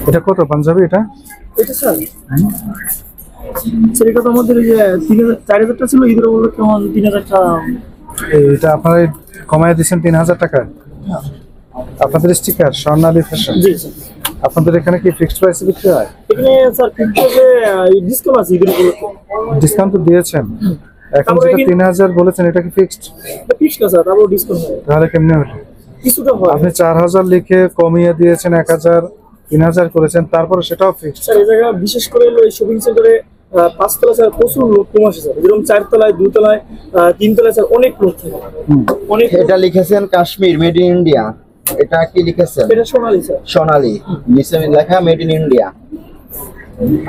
এটা কত পাঞ্জাবি এটা? এটা স্যার স্যার এটা তো আমাদের এই যে 3000 ছিল, ঈদের বললো কেমন 3000 টাকা। এটা আপনারা কমায় দিচ্ছেন 3000 টাকা। আপনাদের স্টিকার স্বর্ণালী ফ্যাশন। জি স্যার। আপনাদের এখানে কি ফিক্সড প্রাইসে বিক্রি হয়? এখানে স্যার ফিক্সড ডিসকাউন্ট আছে ঈদের বললো। ডিসকাউন্ট তো দিয়েছেন, এখন যেটা 3000 বলেছেন এটা কি ফিক্সড? এটা ফিক্সড না স্যার, তারপর ডিসকাউন্ট হয়। তাহলে কেমনে হলো? কিছুটা হয়। আপনি 4000 লিখে কমিয়ে দিয়েছেন 1000, 3000 করেছেন, তারপরে সেটাও ফিক্সড। স্যার এই জায়গা বিশেষ করে এই শপিং সেন্টারে 5 তলা স্যার প্রচুর লোক কম আসে স্যার, যেরকম 4 তলায় 2 তলায় 3 তলায় স্যার অনেক লোক থাকে অনেক। এটা লিখেছেন কাশ্মীর মেড ইন ইন্ডিয়া, এটা কি লিখেছেন? এটা সোনালী স্যার। সোনালী নিচে লেখা মেড ইন ইন্ডিয়া।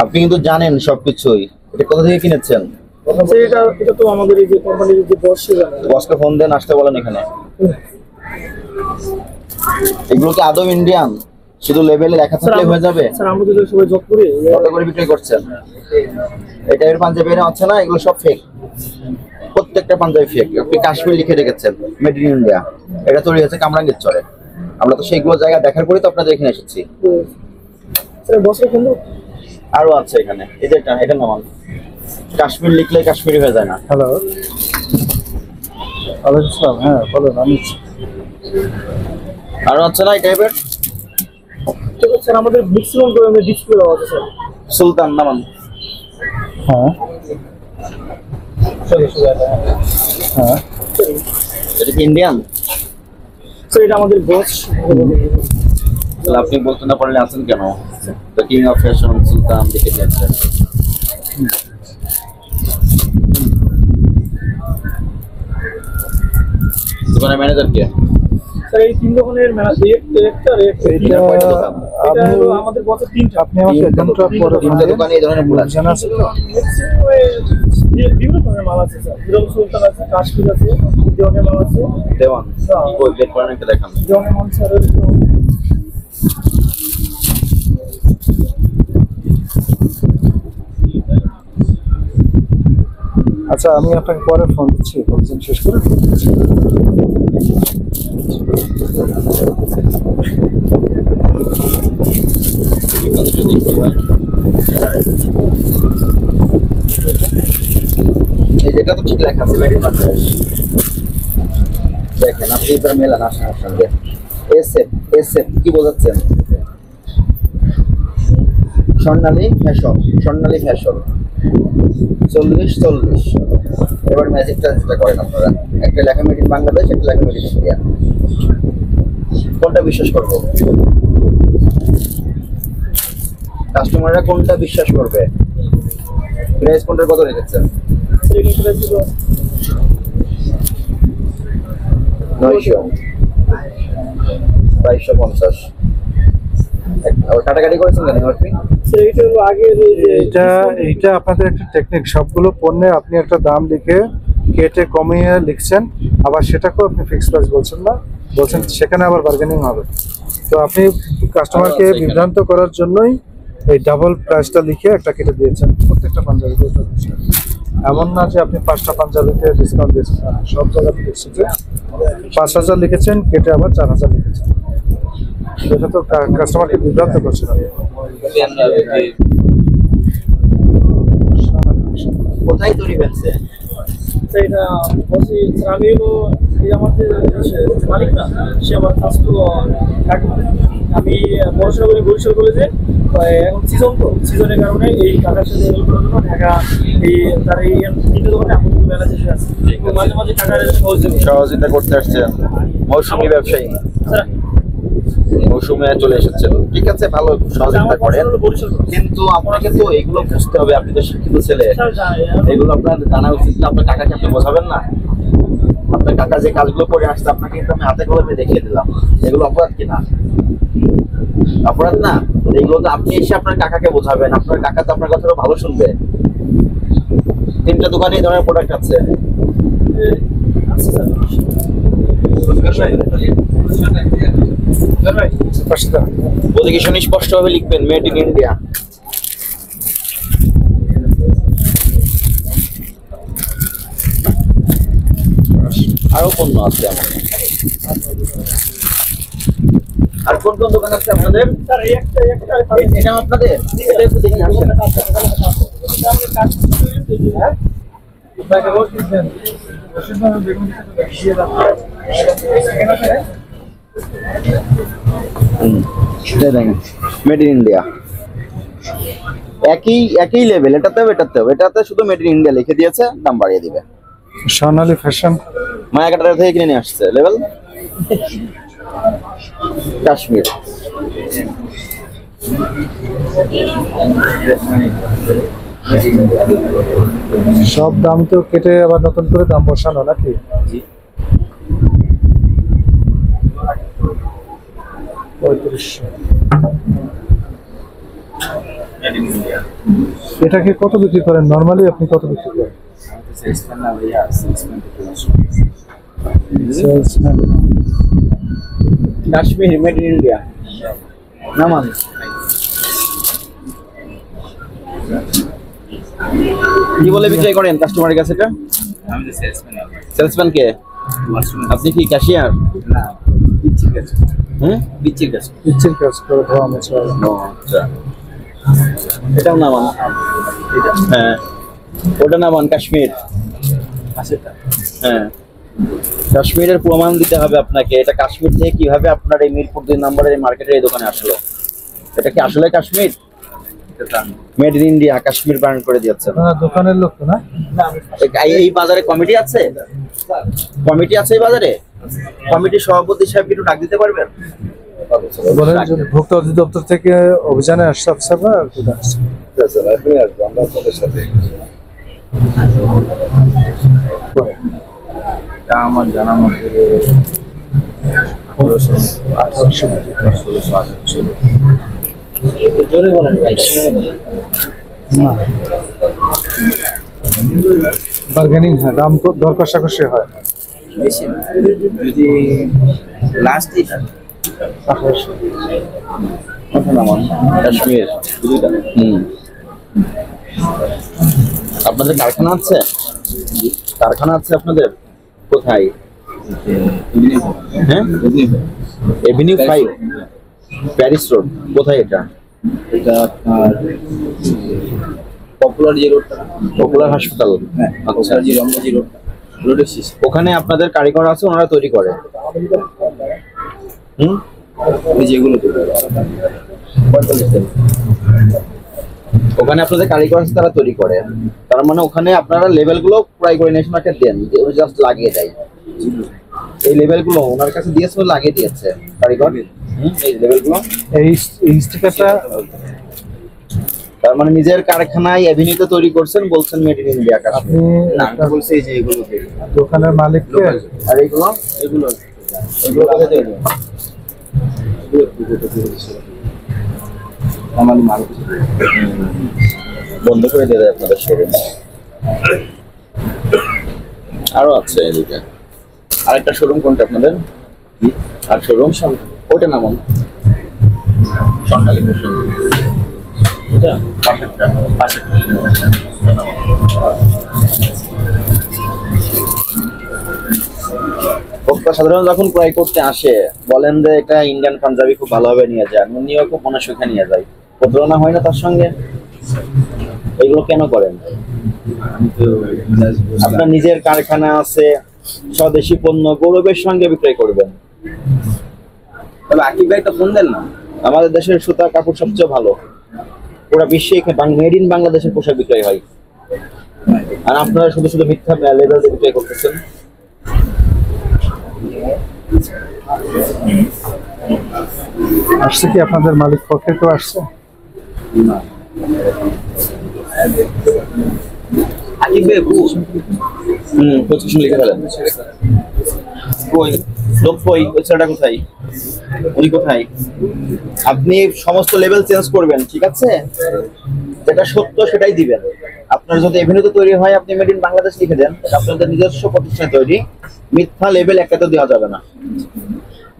আপনি কিন্তু জানেন সবকিছুই। এটা কোথা থেকে কিনেছেন? স্যার এটা তো আমাদের এই যে কোম্পানির যে বস সে জানে। বসকে ফোন দেন, আসতে বলেন এখানে। এগুলো কি আদৌ ইন্ডিয়ান? শুধু লেভেলে লেখা থাকলে হয়ে যাবে? স্যার আমরা তো সবাই জব করি, কত করে বিক্রি করছেন? এটা এর পাঞ্জাবি এর হচ্ছে না, এগুলো সব ফেক। প্রত্যেকটা পাঞ্জাবি ফেক। আপনি কাশ্মীর লিখে রেখেছেন মেড ইন ইন্ডিয়া, এটা তৈরি হচ্ছে কামরাঙ্গীর চরে। আমরা তো সেইগুলো জায়গা দেখার পরেই তো আপনাদের এখানে এসেছি। স্যার বসের ফোন দাও। আরো আছে এখানে, এই যে এটা নামান। কাশ্মীর লিখলে কাশ্মীরি হয়ে যায় না। হ্যালো ওয়ালাইকুম আসসালাম। হ্যাঁ বলুন, আমি আরো আছে না এই টাইপের? ঠিক আছে স্যার, আমাদের ম্যাক্সিমাম প্রোগ্রামে ডিসপ্লে দেওয়া আছে স্যার। সুলতান নামান। হ্যাঁ হ্যাঁ এটা কি ইন্ডিয়ান? স্যার এটা আমাদের বস। তাহলে আপনি বলতে না পারলে আছেন কেন? দ্য কিং অফ ফ্যাশন সুলতান লিখে দিয়েছেন। দোকানের ম্যানেজার কে? স্যার এই 3 দোকানের ম্যানেজার একটা এটা হলো আমাদের বসের 3টা। আপনি আমাকে অ্যাকাউন্টটা পরে তিনটা দোকানে এই ধরনের ভুল আছে। জানা আছে তো? বিভিন্ন ধরনের মাল আছে স্যার, যেরকম সুলতান আছে, কাশ্মীর আছে, দেওয়ানের মাল আছে। দেওয়ান কি বই বের করেন একটা দেখান। দেওয়ানের মাল স্যার আচ্ছা, আমি আপনাকে পরে ফোন দিচ্ছি, বলছেন শেষ করে ফোন দিচ্ছি। এই যেটা তো ঠিক লেখা আছে মেড ইন বাংলাদেশ। দেখেন আপনি এবার মেলান আসেন সঙ্গে। এসএফ কি বোঝাচ্ছেন? স্বর্ণালী ফ্যাশন, স্বর্ণালী ফ্যাশন 40 এবার ম্যাজিকটা যেটা করেন আপনারা, একটা লেখা মেড ইন বাংলাদেশ, একটা লেখা মেড ইন ইন্ডিয়া। কোনটা বিশ্বাস করবো? কাস্টমাররা কোনটা বিশ্বাস করবে? প্রাইস কোনটার কত রেখেছেন? 900 2250। কাটাকাটি করেছেন কেন আপনি? এইটা হলো আগে এইটা আপনাদের একটা টেকনিক, সবগুলো পণ্যে আপনি একটা দাম লিখে কেটে কমিয়ে লিখছেন, আবার সেটাকেও আপনি ফিক্সড প্রাইস বলছেন না, বলছেন সেখানে আবার বার্গেনিং হবে। তো আপনি কাস্টমারকে বিভ্রান্ত করার জন্যই এই ডাবল প্রাইসটা লিখে একটা কেটে দিয়েছেন প্রত্যেকটা পাঞ্জাবিতে। এমন না যে আপনি 5টা পাঞ্জাবিতে ডিসকাউন্ট দিয়েছেন, সব জায়গাতে দেখছি যে 5000 লিখেছেন, কেটে আবার 4000 লিখেছেন। এটা তো কাস্টমারকে বিভ্রান্ত করছে না। কোথায় তৈরি হয়েছে? এটা বসি আমি হলো এই আমাদের মালিক না, সে আমার স্বাস্থ্য কাকু। আমি পড়াশোনা করি বরিশাল কলেজে। এখন সিজন, তো সিজনের কারণে এই কাকার সাথে হেল্প করার জন্য ঢাকা এই তার এই 3টে দোকানে আমাদের ম্যানেজার সে আছে, মাঝে মাঝে টাকার সহযোগিতা করতে আসছেন। মৌসুমী ব্যবসায়ী মৌসুমে চলে এসেছেন, ঠিক আছে, ভালো সহযোগিতা করেন, কিন্তু আপনাকে তো এগুলো বুঝতে হবে। আপনি তো শিক্ষিত ছেলে, এগুলো আপনার জানা উচিত না। আপনার কাকাকে আপনি বোঝাবেন না? আপনার কাকা যে কাজগুলো করে আসছে আপনাকে কিন্তু আমি হাতে কলমে দেখিয়ে দিলাম। এগুলো অপরাধ কিনা? অপরাধ না? এগুলো তো আপনি এসে আপনার কাকাকে বোঝাবেন। আপনার কাকা তো আপনার কথাটা ভালো শুনবে। 3টা দোকানে এই ধরনের প্রোডাক্ট আছে। ওদিকে সুস্পষ্ট ভাবে লিখবেন মেড ইন ইন্ডিয়া। আরো পণ্য আছে আমার। আর কোন কোন দোকান আছে আপনাদের? স্যার এই একটা এটা আপনাদের? এটা একটু দেখে আসেন। মেড ইন ইন্ডিয়া, একই লেভেল, এটাতে শুধু মেড ইন ইন্ডিয়া লিখে দিয়েছে, দাম বাড়িয়ে দিবে। স্বর্ণালী ফ্যাশন মায়াকাটা থেকে কিনে নিয়ে আসছে, লেভেল কাশ্মীর। সব দাম তো কেটে আবার নতুন করে দাম বসানো নাকি? এটাকে কত বিক্রি করেন নরমালি? আপনি কত বিক্রি করেন? Salesman। Kashmir made in India না মান। কি বলে বিক্রি করেন কাস্টমারের কাছে এটা? আমি সেলসম্যান। সেলসম্যান কে? আপনি কি ক্যাশিয়ার? না, বিচির কাজ। হুম, বিচির কাজ। ইচ্ছের কাজ করে ধোয়া মোছা। আচ্ছা, এটাও না মান। হ্যাঁ, ওটা না মান কাশ্মীর। আচ্ছা, হ্যাঁ, কাশ্মীরের প্রমাণ দিতে হবে আপনাকে। এটা কাশ্মীর থেকে কিভাবে আপনার এই মিরপুর 2 নম্বরের এই মার্কেটের এই দোকানে আসলো? এটা কি আসলে কাশ্মীর? এটা জানি। Made in India, Kashmir brand করে দিয়েছে। আপনারা দোকানের লোক তো না? এই বাজারে কমিটি আছে? কমিটি আছে এই বাজারে? কমিটির সভাপতি সাহেব একটু ডাক দিতে পারবেন? বলেন যে ভোক্তা অধিদপ্তর থেকে অভিযানে আসছে অফিসাররা আর কি আসছে। আমরা আপনাদের সাথে তা আমার জানা মতে 1800 জোরে বলেন ভাই। বার্গেনিং হয়, দাম দর কষাকষি হয়। বেশি না। যদি লাস্ট এটা 1800। কাশ্মীর দুইটা। আপনাদের কারখানা আছে? কারখানা আছে আপনাদের? কোথায়? হ্যাঁ, এভিনিউ 5 প্যারিস রোড। কোথায় এটা? এটা আপনার পপুলার যে রোডটা, পপুলার হাসপাতাল। হ্যাঁ, পপুলার যে রমনা যে রোডটা, রোডের শেষে। ওখানে আপনাদের কারিগর আছে, ওনারা তৈরি করে। ওই যেগুলো তৈরি করে। ওখানে আপনাদের কারিগর আছে, তারা তৈরি করে। তার মানে ওখানে আপনারা লেভেল গুলো ক্রয় করে নিয়ে মার্কেট দেন, জাস্ট লাগিয়ে দেয়। এই লেভেল গুলো ওনার কাছে দিয়েছে, লাগিয়ে দিয়েছে কারিগর। এই লেভেল গুলো, এই স্টিকারটা তার মানে নিজের কারখানায় এভিনিউতে তৈরি করছেন, বলছেন মেড ইন ইন্ডিয়া কাশ্মীর। আপনি না, একটা আমি বলছি এই যে এগুলো তৈরি করে। দোকানের মালিককে আর এইগুলো এগুলো এগুলো কোথায় তৈরি? আমার মাল বন্ধ করে দিয়ে দেয় আপনাদের শোরুম। আরো আছে এদিকে আরেকটা শোরুম। কোনটা আপনাদের? আর শোরুম ওটা নামান স্বর্ণালী ফ্যাশন। এটা পাশেরটা, পাশেরটা। ভোক্তা সাধারণ যখন ক্রয় করতে আসে, বলেন যে এটা ইন্ডিয়ান পাঞ্জাবি খুব ভালোভাবে নিয়ে যায়, উনিও খুব মনে সুখে নিয়ে যায়, প্রতারণা হয় না তার সঙ্গে? এগুলো কেন করেন? আমি তো আপনার নিজের কারখানা আছে, স্বদেশি পণ্য গৌরবের সঙ্গে বিক্রয় করবেন। তবে আকিব ভাই একটা ফোন দেন না। আমাদের দেশের সুতা কাপড় সবচেয়ে ভালো, পুরো বিশ্বে মেড ইন বাংলাদেশের পোশাক বিক্রয় হয়। আর আপনারা শুধু শুধু মিথ্যা লেবেল দিয়ে বিক্রয় করতেছেন। আসছে কি আপনাদের মালিক পক্ষে কেউ আসছে? না, আকিব ভাই প্রেসক্রিপশন লিখে ফেলেন। কই লোক কই? ওই ছেলেটা কোথায়? উনি কোথায়? আপনি সমস্ত লেভেল চেঞ্জ করবেন, ঠিক আছে? যেটা সত্য সেটাই দিবেন। আপনার যদি এভিনিউতে তৈরি হয়, আপনি মেড ইন বাংলাদেশ লিখে দেন, আপনাদের নিজস্ব প্রতিষ্ঠানে তৈরি। মিথ্যা লেভেল একটা দেওয়া যাবে না।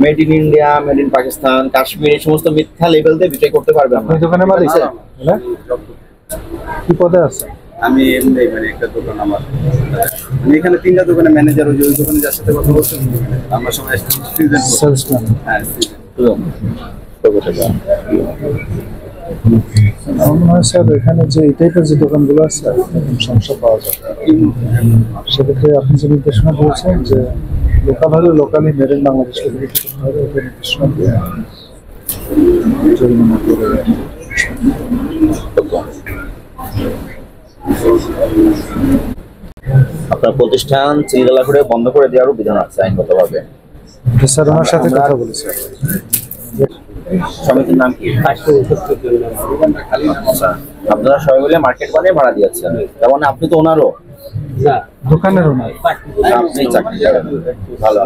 Made in India, made in Pakistan, Kashmir, এই সমস্ত মিথ্যা লেভেল দিয়ে বিক্রয় করতে পারবেন না। আপনি দোকানে মালিক আছে? না? কি পদে আছে? আমি এমনি মানে একটা দোকান আমার, আমি এখানে 3টা দোকানে ম্যানেজার, ওই দোকানে যার সাথে কথা বলছেন আমরা সবাই স্টুডেন্ট। সেলসম্যান। হ্যাঁ, student। আমার মনে হয় স্যার এখানে যে এই টাইপের যে দোকানগুলো আছে এরকম সমস্যা পাওয়া যায়। সেক্ষেত্রে আপনি যে নির্দেশনা দিয়েছেন যে লোকাল হলে লোকালি মেড ইন বাংলাদেশ হলে ওটা নির্দেশনা দিয়ে জরিমানা করে আপনার প্রতিষ্ঠান চিলগালা করে বন্ধ করে দেওয়ারও বিধান আছে আইনগতভাবে। স্যার ওনার সাথে কথা বলি স্যার। সমিতির নাম কি? আপনারা সবাই মিলে মার্কেট বানিয়ে ভাড়া দিয়েছেন, তার মানে আপনি তো ওনারও দোকানের ওনার। আপনি চাকরি করেন, ভালো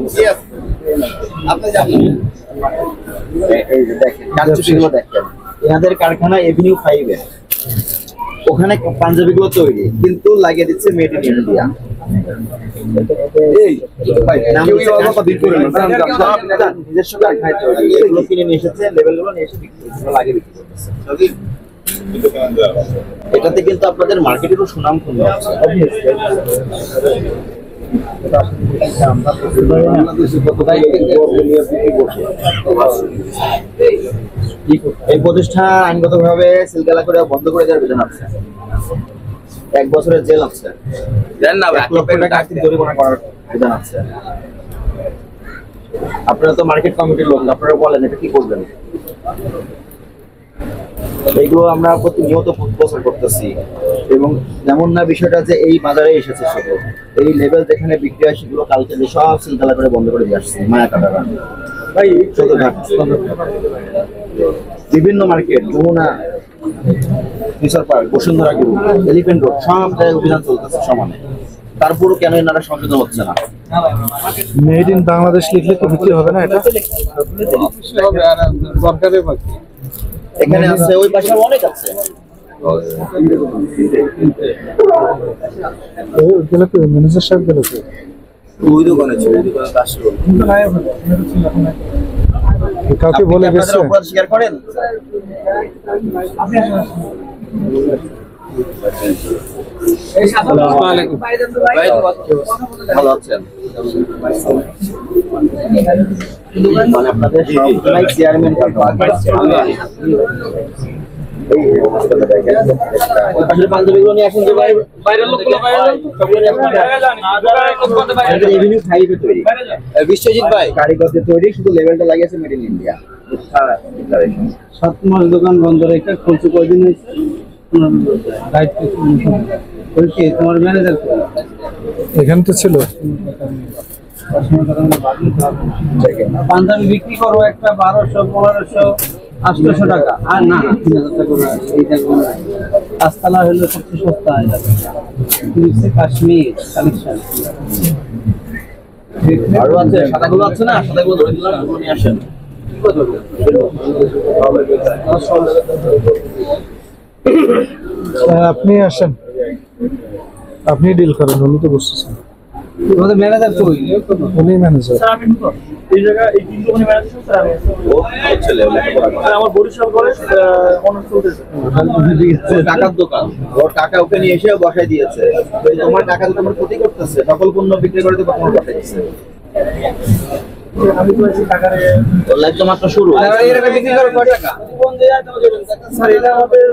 এই যে দেখেন কারচুপিগুলো দেখেন, এনাদের কারখানা এভিনিউ 5 এ, ওখানে পাঞ্জাবি গুলো তৈরি কিন্তু লাগিয়ে দিচ্ছে মেড ইন ইন্ডিয়া। নিজস্ব কারখানায় তৈরি, এগুলো কিনে নিয়ে এসেছে, লেবেলগুলো নিয়ে এসে লাগিয়ে বিক্রি করতেছে। এটাতে কিন্তু আপনাদের মার্কেটেরও সুনাম ক্ষুণ্ণ হচ্ছে। এই প্রতিষ্ঠান আইনগতভাবে সিলগালা করে বন্ধ করে দেওয়ার বিধান আছে, 1 বছরের জেল আছে, 1 লক্ষ টাকা আর্থিক জরিমানা করার বিধান আছে। আপনারা তো মার্কেট কমিটির লোক, আপনারা বলেন এটা কি করবেন? এইগুলো আমরা প্রতিনিয়ত প্রচার করতেছি, এবং যেমন না বিষয়টা যে এই বাজারে এসেছে শুধু এই লেভেল যেখানে বিক্রি হয় সেগুলো কালকে সব সিলগালা করে বন্ধ করে দিয়ে আসছে মায়া কাটারা ভাই। বিভিন্ন market, Jamuna, future park, Bashundhara group, elephant road, সব জায়গায় অভিযান চলতেছে সমানে, তারপরও কেন এনারা সংশোধন হচ্ছে না? মেড ইন বাংলাদেশ লিখলে তো বিক্রি হবে না এটা? সরকারের বাকি এখানে আছে, ওই পাশে অনেক আছে। ম্যানেজার সাহেব গেল তো ওই দোকানে ছিল, ওই দোকানে কাজ ছিল। কাউকে বলে গেছে? অপরাধ স্বীকার করেন? ভালো আছেন? মানে আপনাদের সবাই চেয়ারম্যান পাঞ্জাবিগুলো নিয়ে আসেন, বিশ্বজিৎ ভাই কারিগরদের তৈরি, শুধু লেভেলটা লাগিয়েছে মেড ইন ইন্ডিয়া। 7 মাস দোকান বন্ধ রেখে খুলছে, কয়দিন হয়েছে? তোমার ম্যানেজার এখানে তো ছিল। পাঞ্জাবি বিক্রি করো একটা 1200, 1500, 800 টাকা, আর না 3000 টাকা। এইটা আস্তালা হলো সবচেয়ে সস্তা, কাশ্মীর কালেকশন। আরো আছে, সাদাগুলো আছে না, সাদাগুলো ধরে দিলাম, নিয়ে আসেন। আপনি আসেন, আপনি ডিল করেন, উনি তো বুঝতেছেন। তোমাদের ম্যানেজার কই? উনি ম্যানেজার। স্যার আমি তো এই জায়গা এই তিন দোকানে ম্যানেজার স্যার আমি। ও ছেলে স্যার আমার বরিশাল করে অনার্স চলতেছে। টাকার দোকান, ওর টাকা ওকে নিয়ে এসে বসাই দিয়েছে, তোমার টাকা তো তোমার ক্ষতি করতেছে, সকল পণ্য বিক্রি করে দেবো তোমার বসাই দিচ্ছে। আমি তো আছি টাকারে, ওর লাইফ তো মাত্র শুরু। এরা বিক্রি করে কয় টাকা? কোন জায়গায় তুমি দেবেন? স্যার এটা আমাদের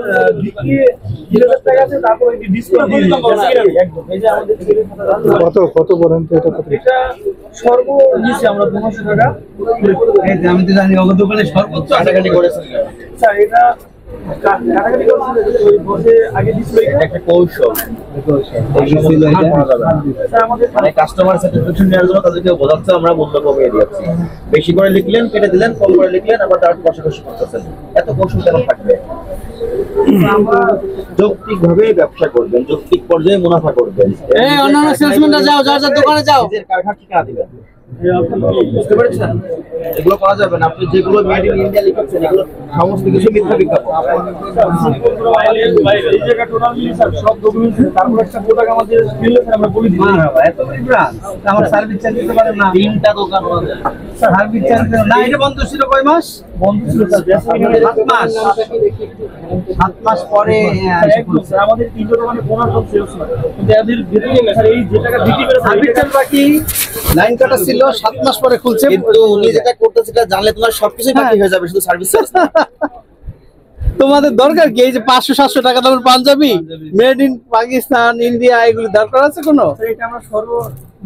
বিক্রি 3000 টাকা আছে, তারপর এই ডিসকাউন্ট দিয়ে দিলাম একদম। এই যে আমাদের কত বলেন তো এটা? এটা সর্বনিচে আমরা 200 টাকা। এই যে আমি তো জানি ওই দোকানে সর্বোচ্চ কাটাকাটি করেছে স্যার, এটা কাটাকাটি করছে ওই বসে আগে দিছিল একটা কৌশল। স্যার আমাদের মানে কাস্টমার স্যাটিসফ্যাকশন নেওয়ার জন্য তাদেরকে বোঝাচ্ছে আমরা মূল্য কমিয়ে দিচ্ছি, বেশি করে লিখলেন কেটে দিলেন, কম করে লিখলেন আবার তার কষাকষি করতেছেন। এত কৌশল কেন থাকবে? আমরা যৌক্তিক ভাবে ব্যবসা করবেন, যৌক্তিক পর্যায়ে মুনাফা করবেন। এই অন্যান্য সেলসম্যানরা যাও, যার যার দোকানে যাও, নিজের কারখানা ঠিকানা দিবেন। বুঝতে পেরেছেন? এগুলো করা যাবে না। আপনি যেগুলো মেড ইন ইন্ডিয়া লিখেছেন এগুলো সমস্ত কিছু মিথ্যা বিজ্ঞাপন। এই জায়গা টোটাল মিলি স্যার সব ডকুমেন্টস, তারপর একটা প্রোডাক্ট আমাদের দিলে স্যার আমরা বলে দিই। এত বড় ব্রাঞ্চ, আমার সার্ভিস চার্জ দিতে পারেন না। 3টা দোকান হবে স্যার সার্ভিস চার্জ না, এটা বন্ধ ছিল কয় মাস? বন্ধ ছিল স্যার 7 মাস। 7 মাস পরে স্যার আমাদের 3টা দোকানে বোনাস সেলস না, কিন্তু এদের ভিতরে স্যার এই যে টাকা বিক্রি করে সার্ভিস চার্জ বাকি লাইন কাটা ছিল ছিল, 7 মাস পরে খুলছে। কিন্তু উনি যেটা করতেছে সেটা জানলে তোমার সবকিছুই বাকি হয়ে যাবে, শুধু সার্ভিস চার্জ না। তোমাদের দরকার কি এই যে 500-700 টাকা দামের Punjabi made in Pakistan, India, এগুলি দরকার আছে কোনো? এটা আমরা সর্ব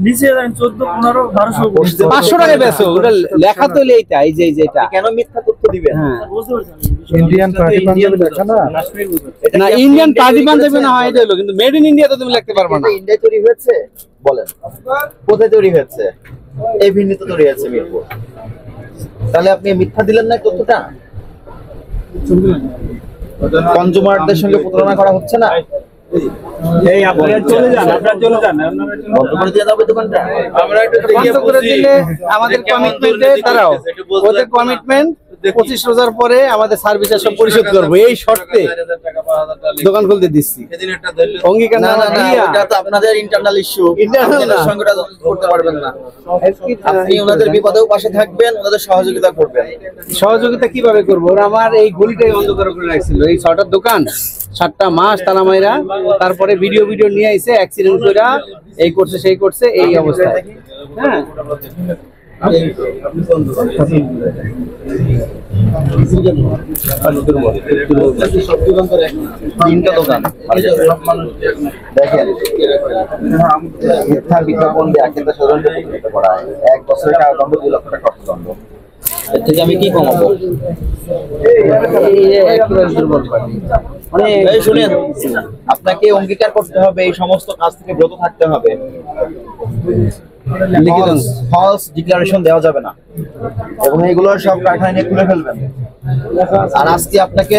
নিচে 14, 15, 1200 500 টাকায় বেচো, ওটা লেখা তো এইটা, এই যে এটা। কেন মিথ্যা তথ্য দিবেন? হ্যাঁ বুঝতে পারছেন? ইন্ডিয়ান পার্টি পাঞ্জাবি লেখা না, না, ইন্ডিয়ান পার্টি পাঞ্জাবি না হয় এটা হলো, কিন্তু মেড ইন ইন্ডিয়া তো তুমি লিখতে পারবে না। ইন্ডিয়ায় তৈরি হয়েছে বলেন, কোথায় তৈরি হয়েছে? এই ভিন্নিতে তৈরি হয়েছে মিরপুর। তাহলে আপনি মিথ্যা দিলেন না তথ্যটা? কনজুমারদের সঙ্গে প্রতারণা করা হচ্ছে না? এই আপনারা চলে যান, বন্ধ করে দিয়ে যাবে দোকানটা। আমরা একটু বন্ধ করে দিলে আমাদের কমিটমেন্টে তারাও, ওদের কমিটমেন্ট 25 রোজার পরে আমাদের সার্ভিসের সব পরিশোধ করবো, এই শর্তে দোকান খুলতে দিচ্ছি। অঙ্গীকার না না না না, দিয়া ওটা তো আপনাদের ইন্টারনাল ইস্যু, Internal আপনাদের না। সঙ্গে ওটা করতে পারবেন না। আপনি ওনাদের বিপদেও পাশে থাকবেন, ওনাদের সহযোগিতা করবেন। সহযোগিতা কিভাবে করবো? ওরা আমার এই গলিটাই অন্ধকার করে রাখছিল, এই 6টার দোকান 7টা মাস তালা মাইরা, তারপরে ভিডিও নিয়ে আইছে, অ্যাক্সিডেন্ট কইরা এই করছে সেই করছে, এই অবস্থা। হ্যাঁ তিনটা দোকান দেখেন, মিথ্যা বিজ্ঞাপন দিয়ে কিন্তু সাধারণত প্রতারিত করা হয়। 1 বছরের কারাদণ্ড, 2 লক্ষ টাকা অর্থদণ্ড। এর থেকে আমি কি কমাবো? এই শুনেন, আপনাকে অঙ্গীকার করতে হবে, এই সমস্ত কাজ থেকে বিরত থাকতে হবে। ফলস ডিক্লারেশন দেওয়া যাবে না, এবং এগুলো সব কারখানা নিয়ে খুলে ফেলবেন। আর আজকে আপনাকে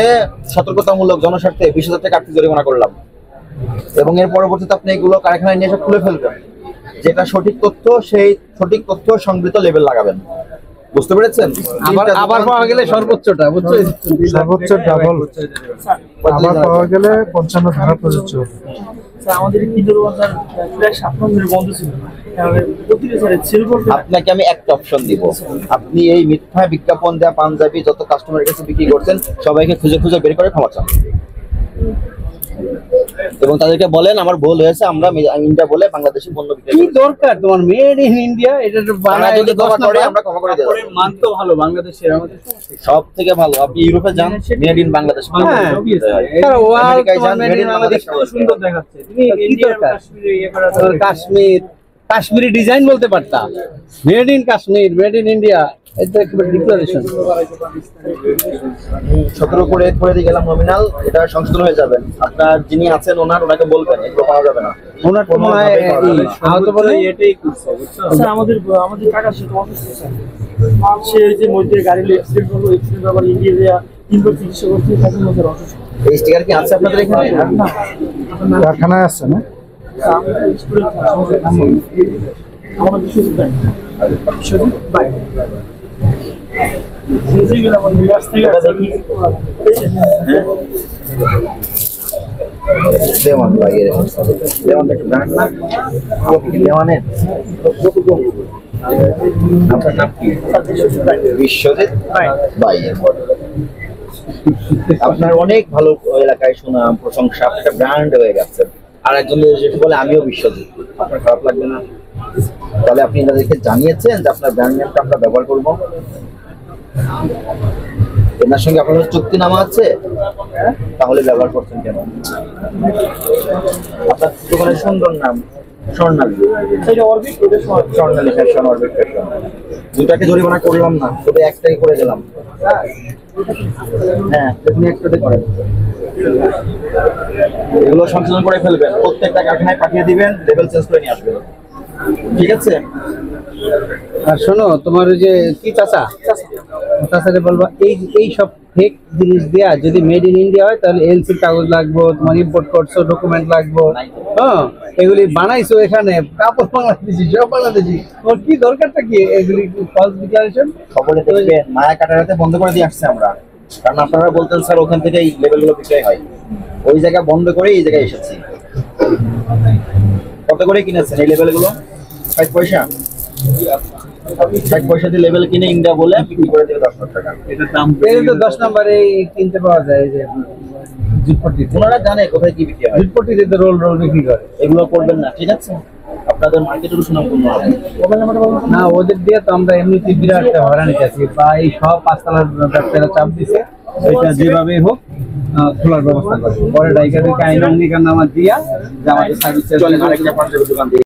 সতর্কতামূলক জনস্বার্থে 20,000 টাকা আর্থিক জরিমানা করলাম, এবং এর পরবর্তীতে আপনি এগুলো কারখানায় নিয়ে সব খুলে ফেলবেন। যেটা সঠিক তথ্য, সেই সঠিক তথ্য সংবৃত লেবেল লাগাবেন। বুঝতে পেরেছেন? আবার পাওয়া গেলে সর্বোচ্চটা, বুঝছো, সর্বোচ্চ ডাবল, আবার পাওয়া গেলে 55 ধারা প্রযোজ্য। আমাদের কিন্ডার বাজার প্রায় 7 মাস ধরে বন্ধ ছিল। প্রতিটা স্যার সেল করতে আপনাকে আমি একটা অপশন দিব, আপনি এই মিথ্যা বিজ্ঞাপন দেওয়া পাঞ্জাবি যত কাস্টমারের কাছে বিক্রি করছেন সবাইকে খুঁজে খুঁজে বের করে ক্ষমা চান, এবং তাদেরকে বলেন আমার ভুল হয়েছে, আমরা ইন্ডিয়া বলে বাংলাদেশি পণ্য বিক্রি কি করি। দরকার তোমার মেড ইন ইন্ডিয়া? এটা তো তারা বানায় যদি ক্ষমা 10 করে নাম্বার। আমরা ক্ষমা করে দেব। মান তো ভালো বাংলাদেশের, আমাদের সব থেকে ভালো আপনি ইউরোপে যান, মেড ইন বাংলাদেশ। হ্যাঁ, তারা ওয়ার্ল্ড আমেরিকায় তোমার যান, made made in in Bangladesh Bangladesh. কত সুন্দর দেখাচ্ছে। তুমি কি দরকার তোমার কাশ্মীরি ডিজাইন বলতে পারতা, made in Kashmir, made in India, এটা একটা ডিক্লারেশন। 17 করে দিয়ে গেলাম নমিনাল, এটা সংশোধন হয়ে যাবেন। আপনার যিনি আছেন ওনাকে বলবেন, এগুলো পাওয়া যাবে না। ওনার তো মনে হয় আহত বলে এটাই করছে, বুঝছো? স্যার আমাদের টাকা সে তো অসুস্থ স্যার। সে যে মধ্যে গাড়ি অ্যাক্সিডেন্ট করলো, অ্যাক্সিডেন্ট আবার ইন্ডিয়া দেয়া 3 বার চিকিৎসা করতে তাদের মধ্যে অসুস্থ। এই স্টিকার কি আছে আপনাদের এখানে? কারখানায় আছে না? আমাদের স্টুডেন্ট আমাদের বিশ্বজিৎ ভাই, বিশ্বজিৎ ভাই বুঝে গেলাম আমার বিরাজ থেকে দেওয়ান ভাই, দেওয়ান একটা ব্র্যান্ড না, দেওয়ানের আপনার নাম কি? বিশ্বজিৎ ভাই। আপনার অনেক ভালো এলাকায় সুনাম প্রশংসা, আপনি একটা ব্র্যান্ড হয়ে গেছেন। আর একজন এসে বলে আমিও বিশ্বজিৎ, আপনার খারাপ লাগবে না? তাহলে আপনি এনাদেরকে জানিয়েছেন যে আপনার ব্র্যান্ড নেমটা আমরা ব্যবহার করব। এনার সঙ্গে আপনার চুক্তিনামা আছে, তাহলে ব্যবহার করছেন কেন? আপনার দোকানের সুন্দর নাম স্বর্ণালী, এটা অরবিট, এটা স্বর্ণালী ফ্যাশন, অরবিট ফ্যাশন। দুটাকে জরিমানা করলাম না, শুধু একটাই করে দিলাম। হ্যাঁ, আপনি একটাতে করেন। এগুলো সংশোধন করে ফেলবেন, প্রত্যেকটা কারখানায় পাঠিয়ে দিবেন, লেভেল চেঞ্জ করে নিয়ে আসবেন। ঠিক আছে? আর শোনো, তোমার ওই যে কি চাচাকে বলবা এই সব ফেক জিনিস দেয়া, যদি মেড ইন ইন্ডিয়া হয় তাহলে এলসির কাগজ লাগবো, তোমার ইম্পোর্ট করছো ডকুমেন্ট লাগবো। হ্যাঁ, এগুলি বানাইছো এখানে, কাপড় বাংলাদেশি, সব বাংলাদেশি, ওর কি দরকারটা কি এগুলি ফলস ডিক্লারেশন? সকলে দেখবেন মায়া কাটারাতে বন্ধ করে দিয়ে আসছে আমরা, কারণ আপনারা বলতেন স্যার ওখান থেকে এই লেভেলগুলো বিক্রয় হয়, ওই জায়গা বন্ধ করে এই জায়গায় এসেছি। কত করে কিনেছেন এই লেভেলগুলো? 5 পয়সা? 5 পয়সা দিয়ে লেভেল কিনে ইন্ডিয়া বলে বিক্রি করে দেবে 10 লাখ টাকা। এটার দাম তো 10 নম্বরে কিনতে পাওয়া যায়, এই যে জুটপট্টি, ওনারা জানে কোথায় কি বিক্রি হয়। জুটপট্টিতে তো রোল বিক্রি করে। এগুলো করবেন না, ঠিক আছে? আপনাদের মার্কেটের সুনামপূর্ণ হবে। না, ওদের দিয়ে তো আমরা এমনিতে বিরাট হয়রানি আছি, বা এই সব পাঁচতলার ব্যবসায়ীরা চাপ দিছে, এটা যেভাবেই হোক খোলার ব্যবস্থা করে। পরে ডাইকারদেরকে আইন অঙ্গীকার নামা দিয়া যে আমাদের সার্ভিস চলেন আরেকটা পাঞ্জাবি দোকান থেকে